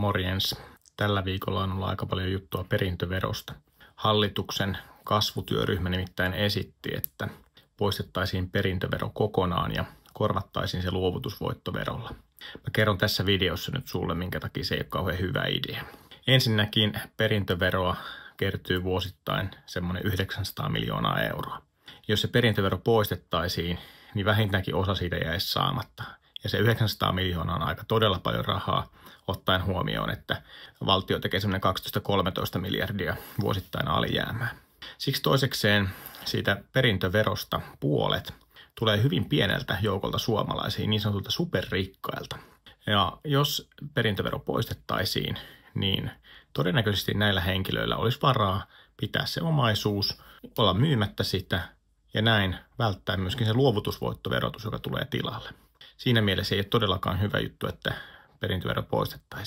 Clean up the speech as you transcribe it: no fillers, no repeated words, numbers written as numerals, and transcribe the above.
Morjens. Tällä viikolla on ollut aika paljon juttua perintöverosta. Hallituksen kasvutyöryhmä nimittäin esitti, että poistettaisiin perintövero kokonaan ja korvattaisiin se luovutusvoittoverolla. Mä kerron tässä videossa nyt sulle, minkä takia se ei ole kauhean hyvä idea. Ensinnäkin perintöveroa kertyy vuosittain semmoinen 900 miljoonaa euroa. Jos se perintövero poistettaisiin, niin vähintäänkin osa siitä jäisi saamatta. Ja se 900 miljoonaa on aika todella paljon rahaa, ottaen huomioon, että valtio tekee semmoinen 12-13 miljardia vuosittain alijäämää. Siksi toisekseen siitä perintöverosta puolet tulee hyvin pieneltä joukolta suomalaisia, niin sanotulta superrikkailta. Ja jos perintövero poistettaisiin, niin todennäköisesti näillä henkilöillä olisi varaa pitää se omaisuus, olla myymättä sitä ja näin välttää myöskin se luovutusvoittoverotus, joka tulee tilalle. Siinä mielessä ei ole todellakaan hyvä juttu, että perintövero poistettaisiin.